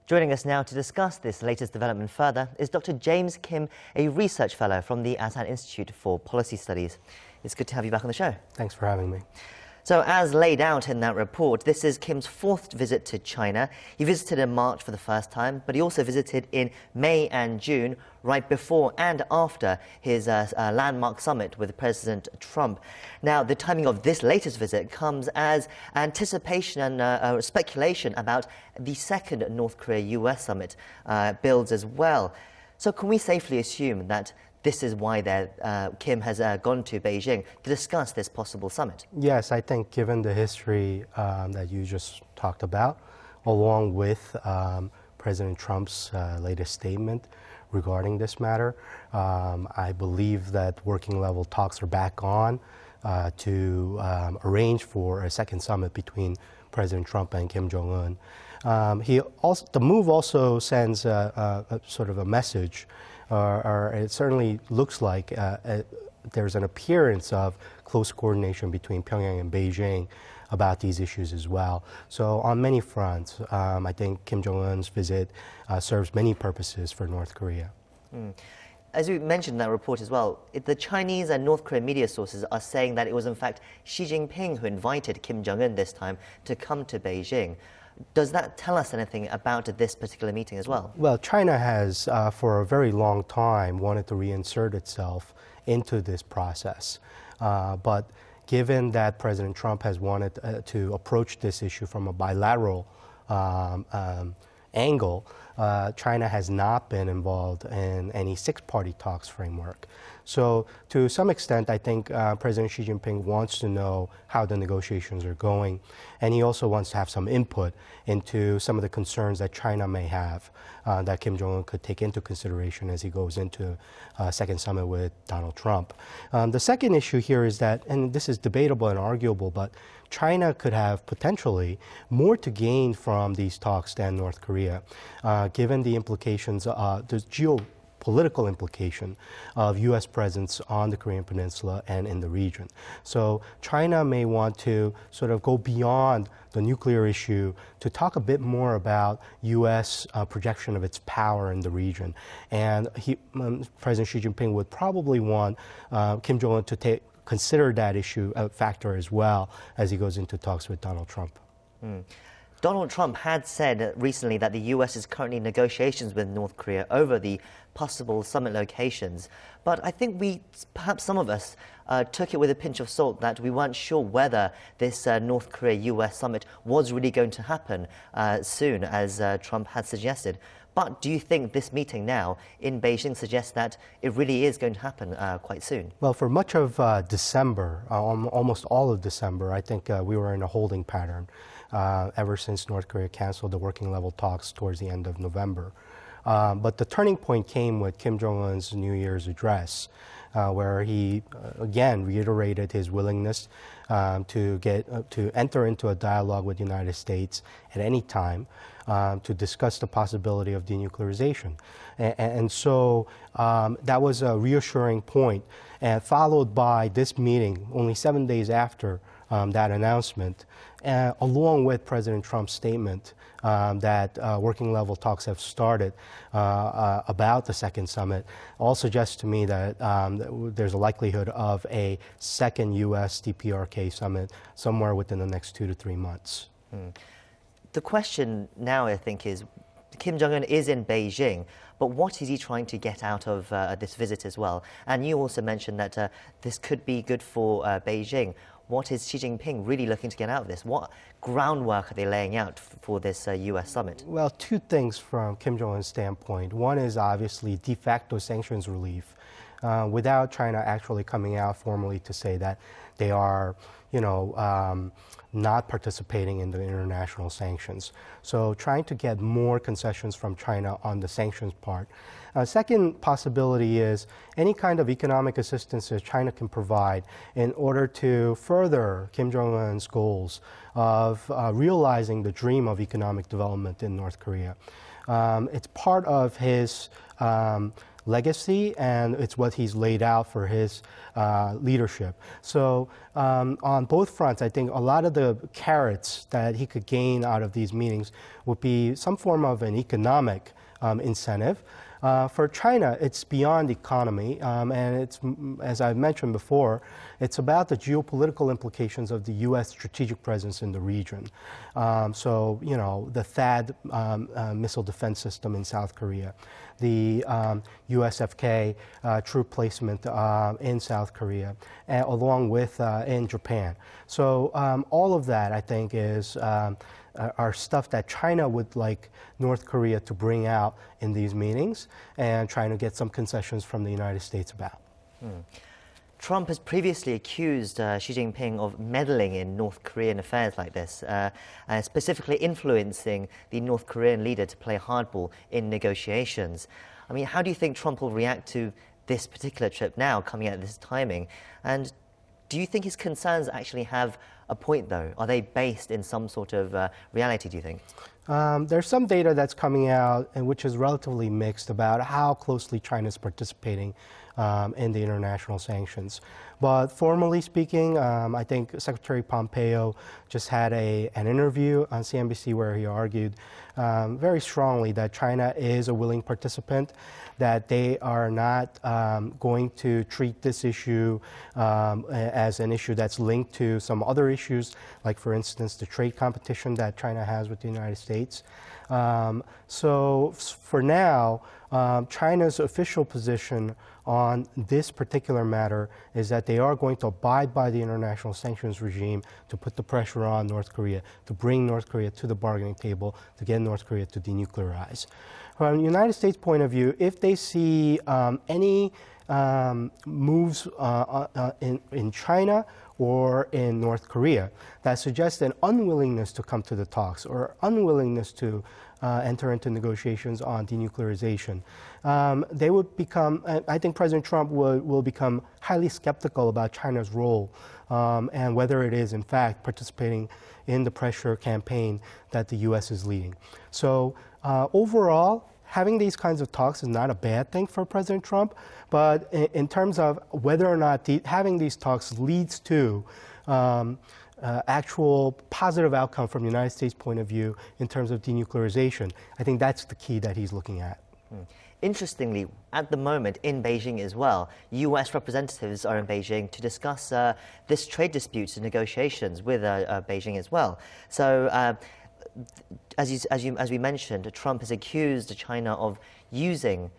Joining us now to discuss this latest development further is Dr. James Kim, a research fellow from the Asan Institute for Policy Studies. It's good to have you back on the show. Thanks for having me. So, as laid out in that report, this is Kim's fourth visit to China. He visited in March for the first time, but he also visited in May and June, right before and after his landmark summit with President Trump. Now, the timing of this latest visit comes as anticipation and speculation about the second North Korea-US summit builds as well. So, can we safely assume that this is why Kim has gone to Beijing to discuss this possible summit? Yes, I think given the history that you just talked about, along with President Trump's latest statement regarding this matter, I believe that working level talks are back on to arrange for a second summit between President Trump and Kim Jongun. The move also sends sort of a message, or it certainly looks like there's an appearance of close coordination between Pyongyang and Beijing about these issues as well. So on many fronts, I think Kim Jong-un's visit serves many purposes for North Korea. As you mentioned in that report as well, the Chinese and North Korean media sources are saying that it was in fact Xi Jinping who invited Kim Jong-un this time to come to Beijing. Does that tell us anything about this particular meeting as well? Well, China has, for a very long time, wanted to reinsert itself into this process. But given that President Trump has wanted to approach this issue from a bilateral angle, China has not been involved in any six-party talks framework. So to some extent, I think President Xi Jinping wants to know how the negotiations are going, and he also wants to have some input into some of the concerns that China may have that Kim Jong-un could take into consideration as he goes into a second summit with Donald Trump. The second issue here is that, and this is debatable and arguable, but China could have potentially more to gain from these talks than North Korea, given the implications, the geopolitical implication of U.S. presence on the Korean Peninsula and in the region. So China may want to sort of go beyond the nuclear issue to talk a bit more about U.S. projection of its power in the region. And President Xi Jinping would probably want Kim Jong-un to consider that issue a factor as well as he goes into talks with Donald Trump. Donald Trump had said recently that the U.S. is currently in negotiations with North Korea over the possible summit locations. But I think perhaps some of us, took it with a pinch of salt that we weren't sure whether this North Korea-U.S. summit was really going to happen soon, as Trump had suggested. But do you think this meeting now in Beijing suggests that it really is going to happen quite soon? Well, for much of December, almost all of December, I think we were in a holding pattern ever since North Korea canceled the working level talks towards the end of November. But the turning point came with Kim Jong-un's New Year's address, where he again reiterated his willingness to enter into a dialogue with the United States at any time to discuss the possibility of denuclearization. And so that was a reassuring point, and followed by this meeting only 7 days after that announcement, along with President Trump's statement that working level talks have started about the second summit, all suggests to me that there's a likelihood of a second U.S. DPRK summit somewhere within the next 2 to 3 months. The question now, I think, is Kim Jong-un is in Beijing, but what is he trying to get out of this visit as well? And you also mentioned that this could be good for Beijing. What is Xi Jinping really looking to get out of this? What groundwork are they laying out for this U.S. summit? Well, two things from Kim Jong-un's standpoint. One is obviously de facto sanctions relief, without China actually coming out formally to say that they are, not participating in the international sanctions. So trying to get more concessions from China on the sanctions part. Second possibility is any kind of economic assistance that China can provide in order to further Kim Jong-un's goals of realizing the dream of economic development in North Korea. It's part of his legacy, and it's what he's laid out for his leadership. So on both fronts, I think a lot of the carrots that he could gain out of these meetings would be some form of an economic incentive. For China, it's beyond economy, and it's, as I've mentioned before, it's about the geopolitical implications of the U.S. strategic presence in the region. So, you know, the THAAD missile defense system in South Korea, the USFK troop placement in South Korea, along with in Japan. So all of that, I think, is are stuff that China would like North Korea to bring out in these meetings and trying to get some concessions from the United States about. Trump has previously accused Xi Jinping of meddling in North Korean affairs like this, specifically influencing the North Korean leader to play hardball in negotiations. I mean, how do you think Trump will react to this particular trip now, coming at this timing? And do you think his concerns actually have a point, though? Are they based in some sort of reality, do you think? There's some data that's coming out, and which is relatively mixed, about how closely China is participating in the international sanctions. But formally speaking, I think Secretary Pompeo just had an interview on CNBC where he argued very strongly that China is a willing participant, that they are not going to treat this issue as an issue that's linked to some other issues, like, for instance, the trade competition that China has with the United States. So for now, China's official position on this particular matter is that they are going to abide by the international sanctions regime to put the pressure on North Korea, to bring North Korea to the bargaining table, to get North Korea to denuclearize. From the United States' point of view, if they see any moves in China or in North Korea that suggest an unwillingness to come to the talks or unwillingness to enter into negotiations on denuclearization, they would become, I think President Trump will become highly skeptical about China's role and whether it is, in fact, participating in the pressure campaign that the U.S. is leading. So overall, having these kinds of talks is not a bad thing for President Trump, but in terms of whether or not having these talks leads to actual positive outcome from the United States' point of view in terms of denuclearization, I think that's the key that he's looking at. Interestingly, at the moment in Beijing as well, U.S. representatives are in Beijing to discuss this trade disputes and negotiations with Beijing as well. So, as we mentioned, Trump has accused China of using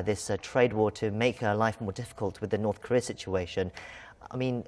this trade war to make life more difficult with the North Korea situation. I mean,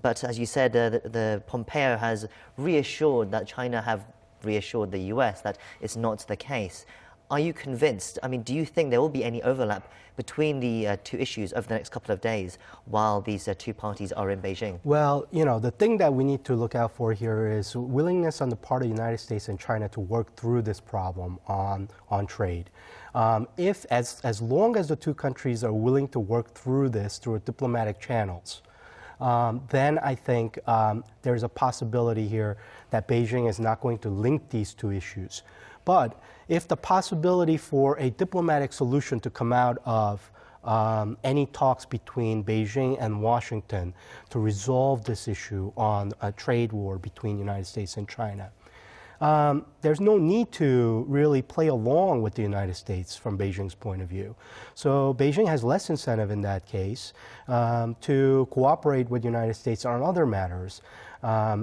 but as you said, the Pompeo has reassured that China have reassured the U.S. that it's not the case. Are you convinced? I mean, do you think there will be any overlap between the two issues over the next couple of days while these two parties are in Beijing? Well, you know, the thing that we need to look out for here is willingness on the part of the United States and China to work through this problem on trade. As long as the two countries are willing to work through this through diplomatic channels, then I think there's a possibility here that Beijing is not going to link these two issues. But if the possibility for a diplomatic solution to come out of any talks between Beijing and Washington to resolve this issue on a trade war between the United States and China, there's no need to really play along with the United States from Beijing's point of view. So Beijing has less incentive in that case to cooperate with the United States on other matters,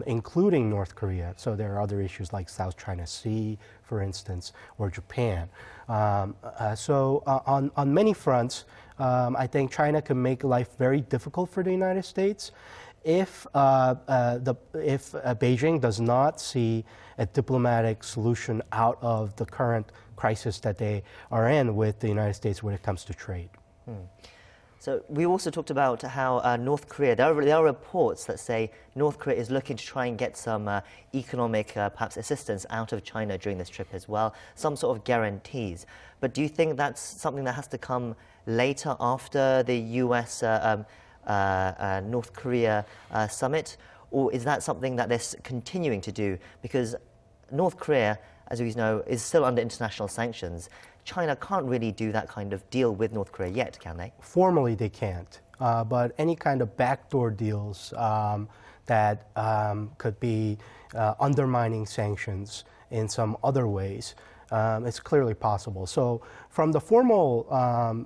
including North Korea. So there are other issues like South China Sea, for instance, or Japan. So on many fronts, I think China can make life very difficult for the United States if Beijing does not see a diplomatic solution out of the current crisis that they are in with the United States when it comes to trade. So we also talked about how North Korea, there are reports that say North Korea is looking to try and get some economic, perhaps, assistance out of China during this trip as well, some sort of guarantees. But do you think that's something that has to come later after the US North Korea summit, or is that something that they're continuing to do? Because North Korea as we know, is still under international sanctions. China can't really do that kind of deal with North Korea yet, can they? Formally, they can't. But any kind of backdoor deals that could be undermining sanctions in some other ways, it's clearly possible. So from the formal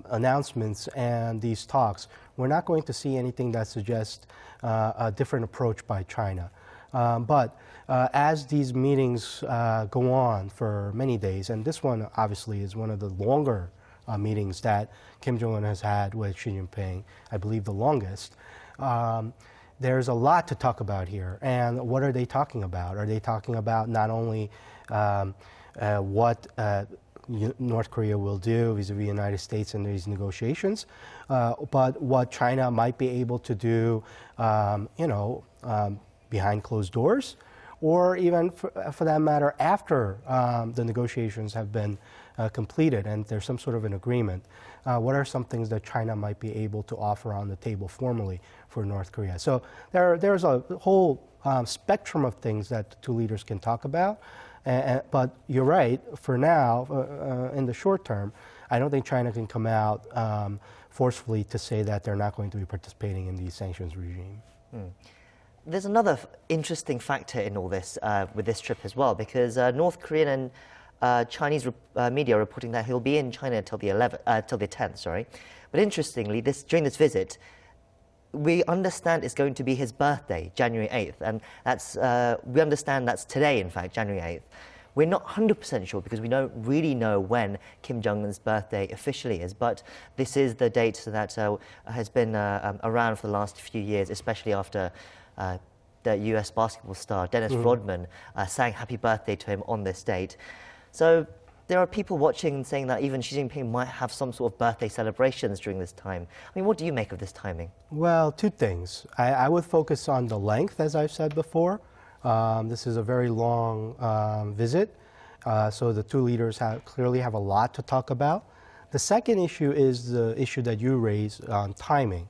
announcements and these talks, we're not going to see anything that suggests a different approach by China. But as these meetings go on for many days, and this one obviously is one of the longer meetings that Kim Jong-un has had with Xi Jinping, I believe the longest, there's a lot to talk about here. And what are they talking about? Are they talking about not only what North Korea will do vis-a-vis the United States in these negotiations, but what China might be able to do, behind closed doors, or even for that matter after the negotiations have been completed and there's some sort of an agreement. What are some things that China might be able to offer on the table formally for North Korea? So there's a whole spectrum of things that the two leaders can talk about. But you're right, for now, in the short term, I don't think China can come out forcefully to say that they're not going to be participating in the sanctions regime. There's another interesting factor in all this with this trip as well, because North Korean and Chinese media are reporting that he'll be in China until the 10th. Sorry, but interestingly, during this visit, we understand it's going to be his birthday, January 8th, and that's we understand that's today, in fact, January 8th. We're not 100% sure because we don't really know when Kim Jong-un's birthday officially is, but this is the date that has been around for the last few years, especially after the US basketball star Dennis Rodman sang happy birthday to him on this date. So there are people watching and saying that even Xi Jinping might have some sort of birthday celebrations during this time. I mean, what do you make of this timing? Well, two things. I would focus on the length, as I've said before. This is a very long visit, so the two leaders clearly have a lot to talk about. The second issue is the issue that you raised on timing.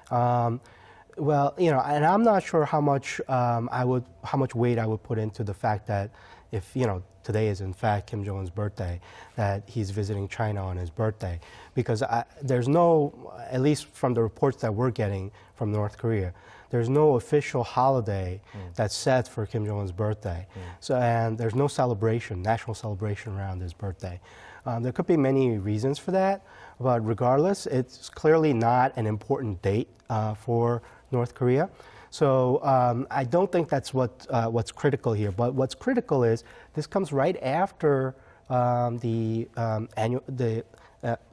Well, and I'm not sure how much how much weight I would put into the fact that if today is in fact Kim Jong-un's birthday, that he's visiting China on his birthday, because there's no, at least from the reports that we're getting from North Korea, there's no official holiday that's set for Kim Jong-un's birthday. So, and there's no celebration, national celebration around his birthday. There could be many reasons for that, but regardless, it's clearly not an important date for North Korea. So I don't think that's what's critical here. But what's critical is this comes right after the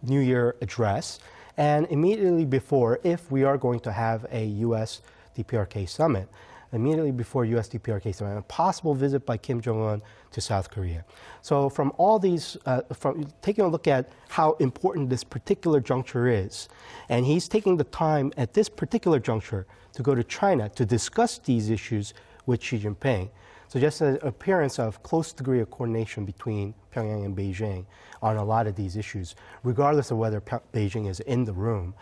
New Year address, and immediately before, if we are going to have a U.S. DPRK summit, immediately before U.S. DPRK summit, a possible visit by Kim Jong-un to South Korea. So from all these, from taking a look at how important this particular juncture is, and he's taking the time at this particular juncture to go to China to discuss these issues with Xi Jinping, suggests an appearance of close degree of coordination between Pyongyang and Beijing on a lot of these issues, regardless of whether Beijing is in the room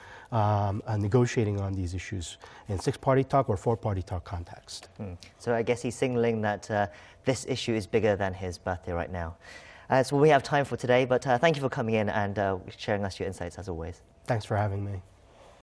negotiating on these issues in six-party talk or four-party talk context. So I guess he's signaling that this issue is bigger than his birthday right now. That's all we have time for today, but thank you for coming in and sharing us your insights as always. Thanks for having me.